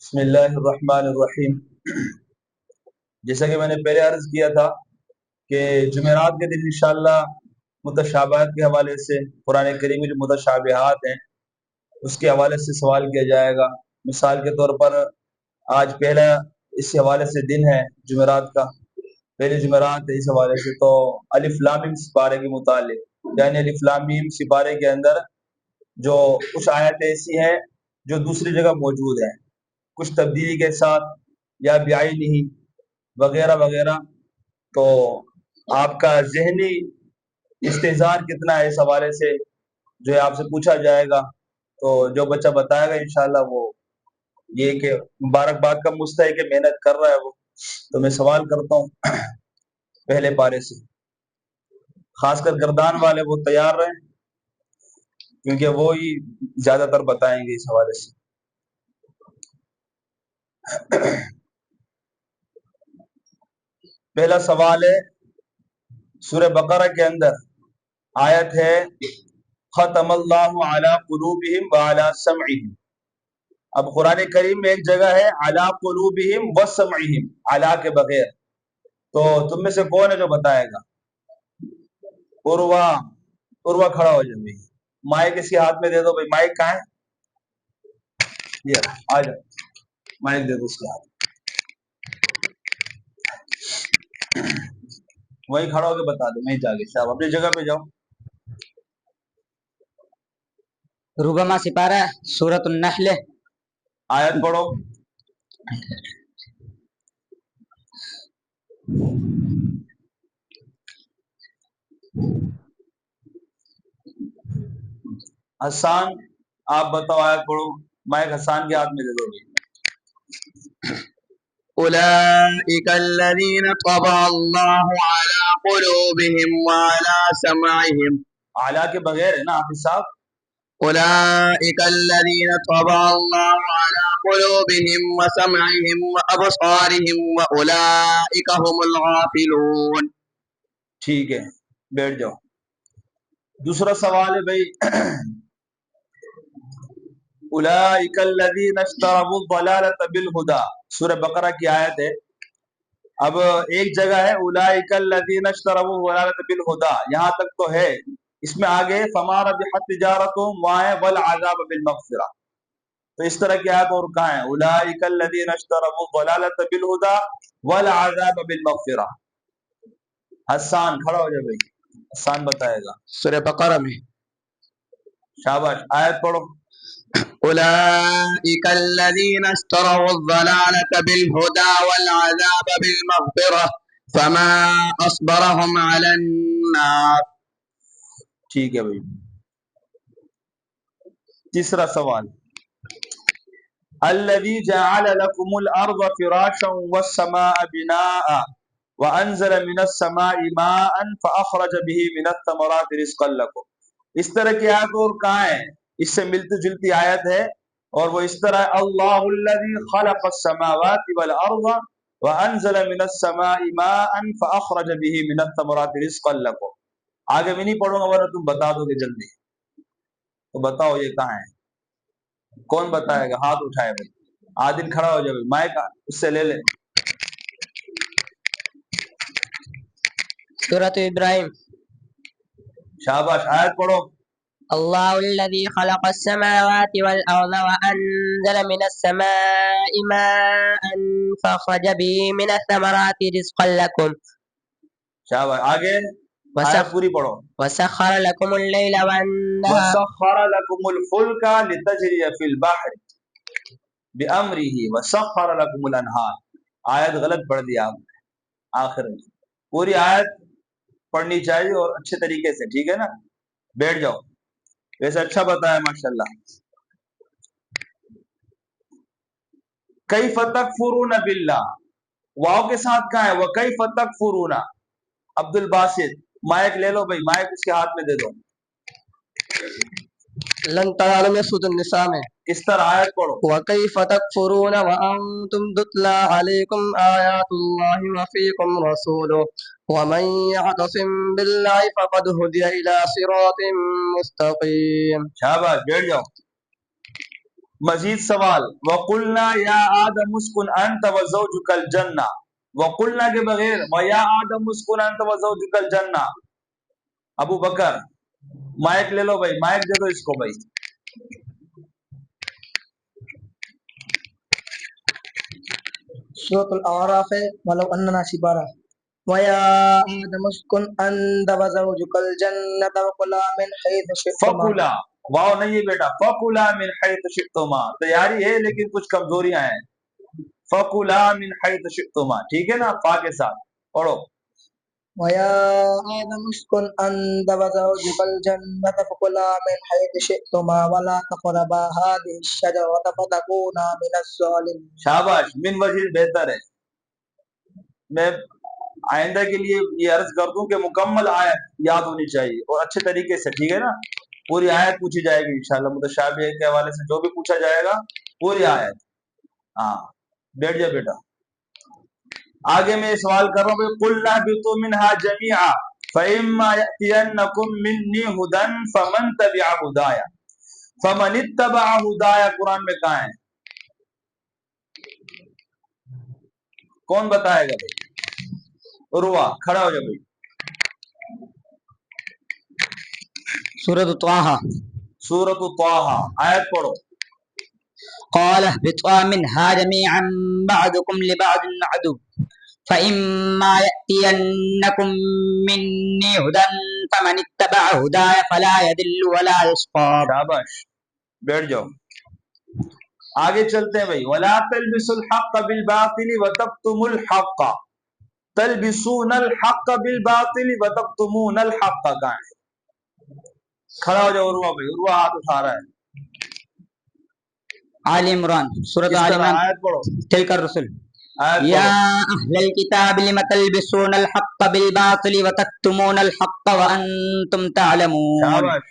بسم اللہ الرحمن الرحیم۔ جیسا کہ میں نے پہلے عرض کیا تھا کہ جمعرات کے دن انشاءاللہ متشابہات کے حوالے سے قرآن کریم میں جو متشابہات ہیں اس کے حوالے سے سوال کیا جائے گا۔ مثال کے طور پر آج پہلا اس حوالے سے دن ہے جمعرات کا، پہلے جمعرات ہے اس حوالے سے، تو الف لام میم سپارے کے متعلق، یعنی الف لام میم سپارے کے اندر جو کچھ آیت ایسی ہیں جو دوسری جگہ موجود ہیں، کچھ تبدیلی کے ساتھ یا بیائی نہیں وغیرہ وغیرہ، تو آپ کا ذہنی استحضار کتنا ہے اس حوالے سے جو ہے آپ سے پوچھا جائے گا۔ تو جو بچہ بتائے گا انشاءاللہ وہ یہ کہ مبارکباد کا مستحق ہے، محنت کر رہا ہے وہ، تو میں سوال کرتا ہوں پہلے پارے سے، خاص کر گردان والے وہ تیار رہیں کیونکہ وہ ہی زیادہ تر بتائیں گے اس حوالے سے۔ پہلا سوال ہے سورہ بقرہ کے اندر، آیت ہے ختم اللہ علی قلوبہم وعلی سمعہم۔ اب قرآن کریم میں ایک جگہ ہے علی قلوبہم وسمعہم، علی کے بغیر، تو تم میں سے کون ہے جو بتائے گا؟ عروہ کھڑا ہو جائے، مائک اس کے ہاتھ میں دے دو بھائی، مائک کہاں ہے؟ یہ آ جاؤ، مائک دے دو اس کے ہاتھ، وہی کھڑا ہو کے بتا دو، وہیں جا کے صاحب اپنی جگہ پہ جاؤ۔ ربما سپارہ سورۃ النحل، آیت پڑھو۔ حسان آپ بتاؤ، آیت پڑھو، مائک حسان کے ہاتھ میں دے دو بھائی۔ أولئك الذين طبع الله على قلوبهم وعلى سمعهم. اعلیٰ کے بغیر ہے نا حافظ صاحب؟ أولئك الذين طبع الله على قلوبهم وسمعهم وأبصارهم وأولئك هم الغافلون. ٹھیک ہے، بیٹھ جاؤ۔ دوسرا سوال ہے بھائی، اولئک الذین اشتروا الضلالۃ بالہدی، سورہ بقرہ کی آیت ہے۔ اب ایک جگہ ہے اولئک الذین اشتروا الضلالۃ بالہدی، یہاں تک تو ہے، اس میں آگے فما ربحت تجارتہم والعذاب بالمغفرہ، تو اس طرح کی آیت اور کہاں ہے؟ اولئک الذین اشتروا الضلالۃ بالہدی والعذاب بالمغفرہ۔ حسان کھڑا ہو جائے بھائی، حسان بتائے گا۔ سورہ بقرہ میں شاباش، آیت پڑھو۔ أولئك الذين اشتروا الضلالة بالهدى والعذاب بالمغفرة فما أصبرهم على النار. ٹھیک ہے بھائی۔ تیسرا سوال، الذي جعل لكم الارض فراشا والسماء بناء وانزل من السماء ماء فاخرج به من الثمرات رزقا لكم، اس طرح کی آیت اور کہاں ہے؟ اس سے ملتی جلتی آیت ہے، اور وہ اس طرح اللہ الذي خلق السماوات والارض وانزل من السماء ماء فاخرج به من الثمرات رزقا لكم۔ آگے میں نہیں پڑھوں گا ورنہ تم بتا دو گے جلدی، تو بتاؤ یہ کہاں ہے؟ کون بتائے گا؟ ہاتھ اٹھائے بھائی، عادل کھڑا ہو جائے، مائک اس سے لے لے۔ سورۃ ابراہیم۔ شاباش، آیت پڑھو۔ اللہ الذي خلق السماوات والأرض وأنزل من السماء ماء فأخرج به من الثمرات رزقا لكم شاباش، آگے آیت پوری پڑھو۔ وسخر لكم الليل والنهار وسخر لكم الفلك لتجري في البحر بأمره وسخر لكم الانہار۔ آیت غلط پڑھ دیا آپ نے آخر میں، پوری آیت پڑھنی چاہیے اور اچھے طریقے سے، ٹھیک ہے نا؟ بیٹھ جاؤ، ویسے اچھا بتایا ماشاءاللہ۔ کیف تکفرون باللہ، واو کے ساتھ کہاں ہے؟ وکیف تکفرون۔ عبد الباسط مائک لے لو بھائی، مائک اس کے ہاتھ میں دے دو۔ لن تنالوا میں سورۃ النساء میں اس طرح آیت پڑھو۔ وَكَيْفَ تَكْفُرُونَ وَأَنْتُمْ تُتْلَى عَلَيْكُمْ آيَاتُ اللَّهِ وَفِيكُمْ رَسُولُهُ وَمَنْ يَعْتَصِمْ بِاللَّهِ فَقَدْ هُدِيَ إِلَى صِرَاطٍ مُسْتَقِيمٍ۔ شاباش، بیٹھ جاؤ۔ مزید سوال وقلنا یا آدم اسکن انت وزوجک الجنہ، وقلنا کے بغیر ویا آدم اسکن انت وزوجک الجنہ. ابو بکر مائک لے لو بھائی، مائک دے دو اس کو بھائی. سورۃ الاعراف ہے ولو اننا سبارہ ویا آدم اسکن انت وزوجک الجنۃ وکلا من حیث شئتما. فکلا، واو نہیں ہے بیٹا، فکلا من حیث شئتما. تیاری ہے لیکن کچھ کمزوریاں ہیں. فکلا من حیث شئتما، ٹھیک ہے نا، فا کے ساتھ پڑھو. ویا آدم اسکن انت وزوجک الجنۃ فکلا من حیث شئتما ولا تقربا هذه الشجرۃ فتکونا من الظالمین. شاباش، من وجہ بہتر ہے. میں آئندہ کے لیے یہ عرض کر دوں کہ مکمل آیت یاد ہونی چاہیے اور اچھے طریقے سے، ٹھیک ہے نا. پوری آیت پوچھی جائے گی انشاءاللہ، متشابہ کے حوالے سے جو بھی پوچھا جائے گا پوری آیت. ہاں بیٹھ جا بیٹا. آگے میں سوال کر رہا ہوں، قُلْ اهْبِطُوا مِنْهَا جَمِيعًا فَإِمَّا يَأْتِيَنَّكُم مِّنِّي هُدًى فَمَن تَبِعَ هُدَايَ فَمَنِ اتَّبَعَ هُدَايَ. قرآن میں کہاں ہے؟ کون بتائے گا بھائی؟ عروہ کھڑا ہو جا بھائی. سورۃ طٰہٰ. سورۃ طٰہٰ آیت پڑھو. قال اهبطوا منها جميعا بعضكم لبعض عدو فإما يأتينكم مني هدى فمن اتبع هداي فلا يضل ولا يشقى. شاباش، بیٹھ جاؤ. آگے چلتے ہیں بھائی. وَلَا تَلْبِسُوا الْحَقَّ بِالْبَاطِلِ وَتَكْتُمُوا الْحَقَّ تَلْبِسُونَ الْحَقَّ بِالْبَاطِلِ وَتَكْتُمُونَ الْحَقَّ. کہاں ہے؟ کھڑا ہو جاؤ عروہ بھائی. عروہ ہاتھ اٹھا رہا ہے. آل عمران، سورۃ کس آل طرح؟ عمران. آیت پڑھو. تلک الرسل آیت یا پڑھو. اہل الکتاب لم تلبسون الحق بالباطل وتکتمون الحق وانتم تعلمون. شاباش.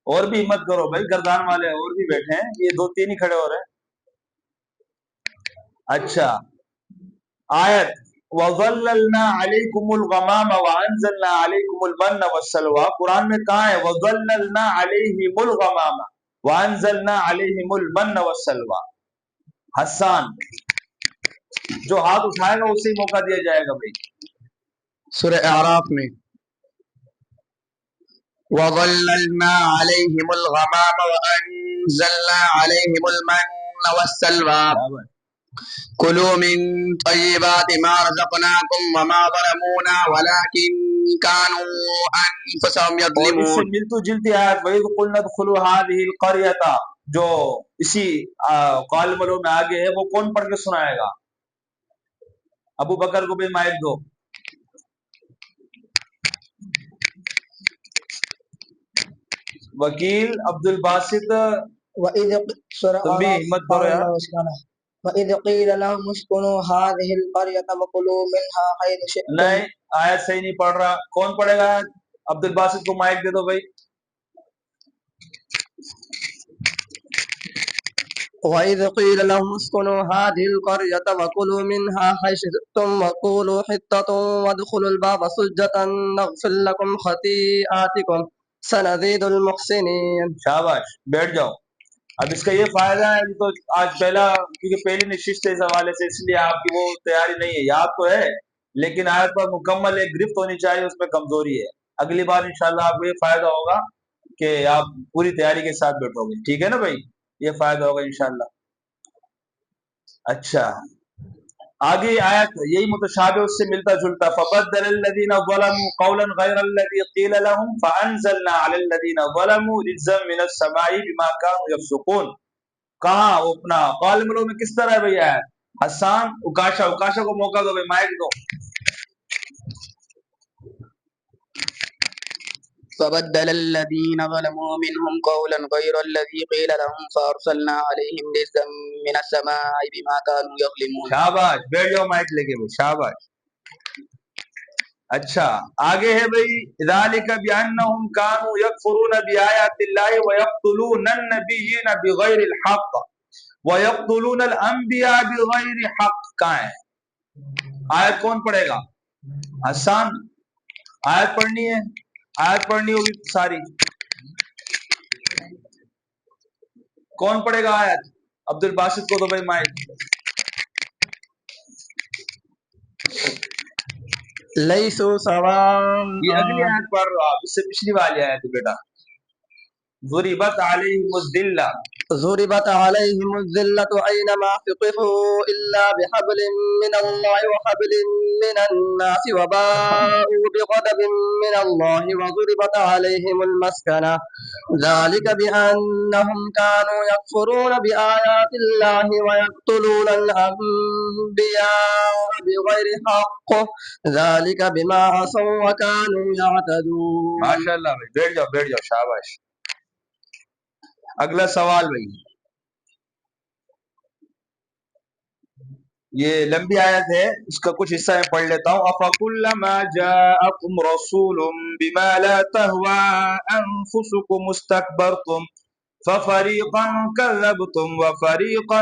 اور بھی ہمت کرو بھائی، گردان والے اور بھی بیٹھے ہیں، یہ دو تین ہی کھڑے ہو رہے ہیں. اچھا آیت وَظَلَّلْنَا عَلَيْكُمُ الْغَمَامَ وَأَنزَلْنَا عَلَيْكُمُ الْمَنَّ وَالسَّلْوَىٰ. قرآن میں کہاں ہے وَظَلَّلْنَا عَلَيْهِمُ الْغَمَامَ وَأَنزَلْنَا عَلَيْهِمُ الْمَنَّ وَالسَّلْوَىٰ. حسان جو ہاتھ اٹھائے گا اسے ہی موقع دیا جائے گا بھائی. سورہ اعراف میں وَظَلَّلْنَا عَلَيْهِمُ الْغَمَامَ وَأَنزَلْنَا عَلَيْهِمُ الْمَنَّ وَالسَّلْوَىٰ كُلُوا مِن طَيِّبَاتِ مَا رَزَقْنَاكُمْ وَمَا ظَلَمُونَا وَلَٰكِن كَانُوا أَنفُسَهُمْ اور اس سے يَظْلِمُونَ. ملتی جلتی آیت وَإِذْ قُلْنَا ادْخُلُوا هَٰذِهِ الْقَرْيَةَ جو اسی قالملوں میں آگے ہے، وہ کون پڑھ کے سنائے گا؟ ابو بکر کو بھی مائک دو. وکیل عبد الباسط تم بھی ہمت کرو یار. وَإِذْ قِيلَ لَهُمُ اسْكُنُوا هَٰذِهِ الْقَرْيَةَ وَكُلُوا مِنْهَا حَيْثُ شِئْتُمْ. نہیں آیت صحیح نہیں پڑھ رہا. کون پڑھے گا؟ عبد الباسط کو مائک دے دو بھائی. وَإِذْ قِيلَ لَهُمُ اسْكُنُوا هَٰذِهِ الْقَرْيَةَ وَكُلُوا مِنْهَا حَيْثُ شِئْتُمْ وَقُولُوا حِطَّةٌ وَادْخُلُوا الْبَابَ سُجَّدًا نَغْفِرْ لَكُمْ خَطِيئَاتِكُمْ سَنَزِيدُ الْمُحْسِنِينَ. شاباش، بیٹھ جاؤ. اب اس کا یہ فائدہ ہے تو آج پہلا، کیونکہ پہلی نشست ہے اس حوالے سے، اس لیے آپ کی وہ تیاری نہیں ہے. یاد تو ہے لیکن آیت پر مکمل ایک گرفت ہونی چاہیے، اس میں کمزوری ہے. اگلی بار انشاءاللہ آپ کو یہ فائدہ ہوگا کہ آپ پوری تیاری کے ساتھ بیٹھو گے، ٹھیک ہے نا بھائی؟ یہ فائدہ ہوگا انشاءاللہ. اچھا آگے آیت یہی متشابہ اس سے ملتا جلتا. فَبَدَّلَ الَّذِينَ ظَلَمُوا قَوْلًا غَيْرَ الَّذِي قِيلَ لَهُمْ فَأَنزَلْنَا عَلَى الَّذِينَ ظَلَمُوا رِجْزًا مِّنَ السَّمَاءِ بِمَا كَانُوا يَفْسُقُونَ. کہاں وہ اپنا قالملوں میں کس طرح ہے بھئی آیت؟ حسان اکاشا کو موقع دو بھئی، مائک دو. فَبَدَّلَ الَّذِينَ ظَلَمُوا مِنْهُمْ قَوْلًا غَيْرَ الَّذِي قِيلَ لَهُمْ فَأَرْسَلْنَا عَلَيْهِمْ رِجْزًا مِّنَ السَّمَاءِ بِمَا كَانُوا يَظْلِمُونَ. شاباش، بیٹھ جاؤ مائک لے کے بھئی، شاباش. اچھا آگے ہے بھئی ذَلِكَ بِأَنَّهُمْ كَانُوا يَكْفُرُونَ بِآيَاتِ اللَّهِ وَيَقْتُلُونَ النَّبِيِّينَ بِغَيْرِ الْحَقِّ وَيَقْتُلُونَ الْأَنبِيَاءَ بِغَيْرِ حَقٍّ. کہاں ہے آیت؟ کون پڑھے گا؟ حسان. آیت پڑھنی ہے، آیت پڑھنی ہوگی ساری. کون پڑھے گا آیت؟ عبد الباسط کو دو بھائی مائک. ليسوا سواء یہ اگلی آیت پڑھ رہا آپ، اس سے پچھلی والی آیت ہے بیٹا. ضربت علیہم الذلہ. ضربت عليهم الذلة أينما ثقفوا إلا بحبل من الله وحبل من الناس وباءوا بغضب من الله وضربت عليهم المسكنة ذلك بأنهم كانوا يكفرون بآيات الله ويقتلون الأنبياء بغير حق ذلك بما عصوا وكانوا يعتدون. ماشاء اللہ بھائی، بیٹھ جاؤ بیٹھ جاؤ، شاباش. اگلا سوال بھائی، یہ لمبی آیت ہے، اس کا کچھ حصہ میں پڑھ لیتا ہوں. أَفَكُلَّمَا جَاءَكُمْ رَسُولٌ بِمَا لَا تَهْوَى أَنفُسُكُمُ اسْتَكْبَرْتُمْ فَفَرِيقًا كَذَّبْتُمْ وَفَرِيقًا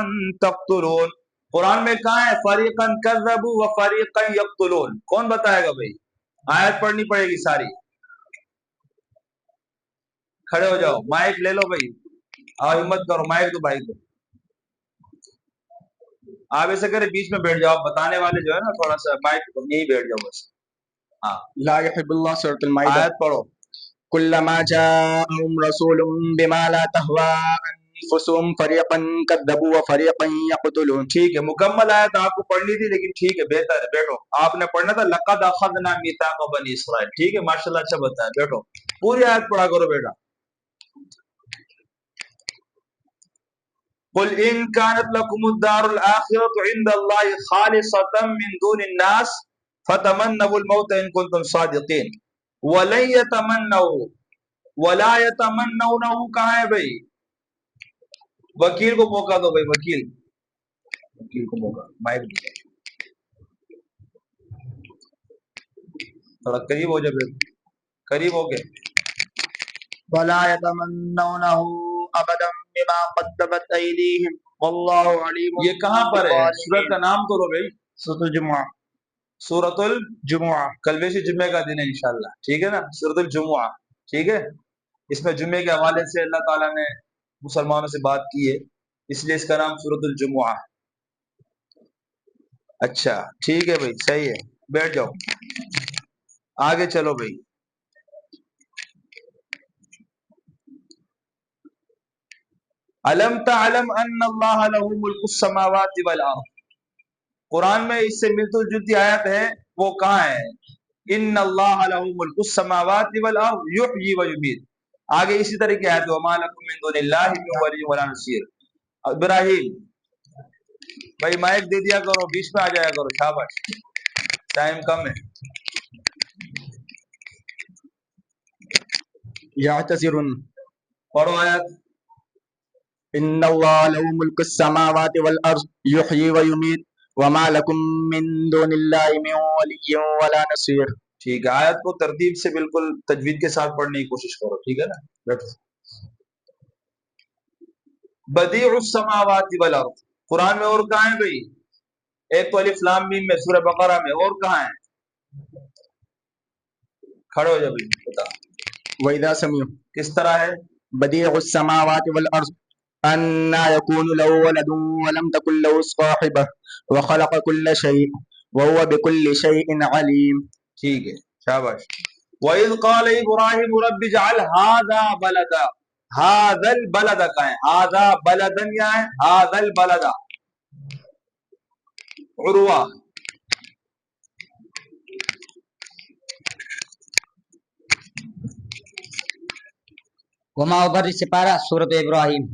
تَقْتُلُونَ. قرآن میں کہاں ہے فَرِيقًا كَذَّبُوا وَفَرِيقًا يَقْتُلُونَ؟ کون بتائے گا بھائی؟ آیت پڑھنی پڑے گی ساری. کھڑے ہو جاؤ، مائک لے لو بھائی، آؤ ہمت کرو، مائک دو بھائی کو. آپ ایسے کرے بیچ میں بیٹھ جاؤ، بتانے والے جو ہے نا تھوڑا سا مائک یہی بیٹھ جاؤ بس. ہاں لا يحب الله سورة المائدة. آیت پڑھو. كلما جاءهم رسول بما لا تهوى أنفسهم فريقا كذبوا وفريقا يقتلون. ٹھیک ہے، مکمل آیت آپ کو پڑھنی تھی لیکن ٹھیک ہے، بہتر ہے، بیٹھو. آپ نے پڑھنا تھا لقد اخذنا میثاق بنی اسرائیل. ٹھیک ہے، ماشاءاللہ اچھا بتایا، بیٹھو. پوری آیت پڑھا کرو بیٹا. قل ان كانت لكم الدار الاخرة عند الله خالصة من دون الناس فتمنوا الموت ان كنتم صادقين ولن يتمنوا ولا يتمنونه. کہاں ہے بھائی؟ وکیل کو موقع دو بھائی، وکیل کو موقع. مائک تھوڑا قریب ہو جائے، قریب ہو گئے. ولا يتمنونه أبدا بما قدمت أيديهم والله عليم. یہ کہاں پر ہے؟ سورت کا نام تو لو بھائی. سورة الجمعة. سورت الجمعہ. کل ویسے جمعے کا دن ہے انشاءاللہ، ٹھیک ہے نا؟ سورت الجمعہ، ٹھیک ہے. اس میں جمعے کے حوالے سے اللہ تعالیٰ نے مسلمانوں سے بات کی ہے، اس لیے اس کا نام سورت الجمعہ. اچھا ٹھیک ہے بھائی، صحیح ہے، بیٹھ جاؤ. آگے چلو بھائی. علم تعلم ان اللہ له ملک السماوات والارض. قرآن میں اس سے ملتی جلتی آیت ہے، وہ کہاں ہے؟ ان اللہ له ملک السماوات والارض یحیی و یمیت. آگے اسی طرح کی آیت ہے وما لکم من دون اللہ من ولی ولا نصیر. ابراہیم بھائی مائک دے دیا کرو، بیچ میں آ جایا کرو، شاباش، ٹائم کم ہے. يعتذرون. پڑھو آیت. إن الله له ملك السماوات والأرض يحيي ويميت وما لكم من دون الله من ولي ولا نصير. ٹھیک ہے، آیت کو ترتیب سے بالکل تجوید کے ساتھ پڑھنے کی کوشش کرو، ٹھیک ہے نا؟ بیٹھو. بدیع السماوات والارض قرآن میں اور کہاں ہے بھائی؟ ایک تو الف لام میم میں سورہ بقرہ میں، اور کہاں ہے؟ کھڑے ہو جا بھائی، بتا وإذا سمعوا. کس طرح ہے؟ بديع السماوات والأرض أنى يكون له ولد ولم تكن له صاحبة وخلق كل شيء وهو بكل شيء عليم. ٹھیک ہے، شاباش. وَإِذْ قَالَ إِبْرَاهِيمُ رَبِّ اجْعَلْ هَذَا بَلَدًا. هَذَا الْبَلَدَ کہاں ہے؟ هَذَا بَلَدًا یا ہے هَذَا الْبَلَدَ. عروہ وما اوپر سپارہ سورۃ ابراہیم.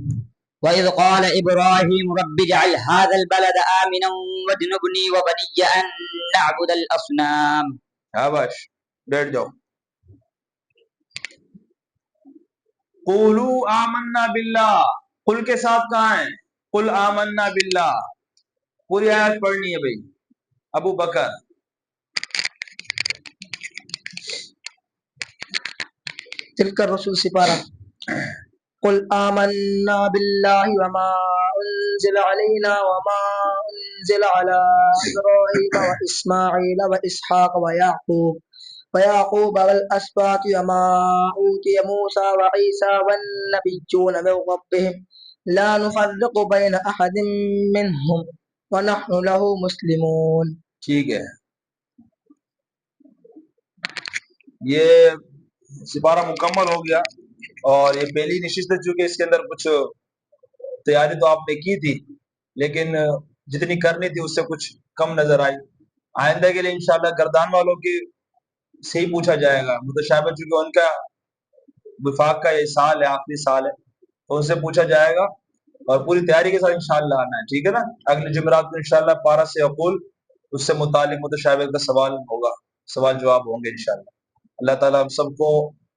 وَإِذْ قَالَ إِبْرَاهِيمُ رَبِّ اجْعَلْ هَذَا الْبَلَدَ آمِنًا وَاجْنُبْنِي وَبَنِيَّ أَن نَّعْبُدَ الْأَصْنَامَ. شاباش، بیٹھ جاؤ. قولوا آمنا باللہ. قل کے ساتھ کہاں ہے؟ قل آمنا باللہ. پوری آیت پڑھنی ہے بھائی. ابو بکر. تلك الرسول سپارہ. قل آمنا بالله وما أنزل علينا وما أنزل على إبراهيم وإسماعيل وإسحاق ويعقوب والأسباط وما أوتي موسى وعيسى والنبيون من ربهم لا نفرق بين أحد منهم ونحن له مسلمون. ٹھیک ہے، یہ سپارہ مکمل ہو گیا، اور یہ پہلی نشست ہے، چونکہ اس کے اندر کچھ تیاری تو آپ نے کی تھی، لیکن جتنی کرنی تھی اس سے کچھ کم نظر آئی۔ آئندہ کے لیے انشاءاللہ گردان والوں کی سے ہی پوچھا جائے گا، متشابہ چونکہ ان کا وفاق کا یہ سال ہے، آخری سال ہے، تو ان سے پوچھا جائے گا، اور پوری تیاری کے ساتھ انشاءاللہ آنا ہے، ٹھیک ہے نا؟ اگلے جمعرات کو انشاءاللہ پارہ سے عقول اس سے متعلق متشابہ کا سوال ہوگا، سوال جواب ہوں گے انشاءاللہ۔ اللہ تعالیٰ ہم سب کو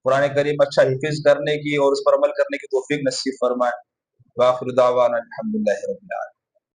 قرآن کریم اچھا حفظ کرنے کی اور اس پر عمل کرنے کی توفیق نصیب فرمائے۔ وآخر دعوانا الحمدللہ رب العالمین۔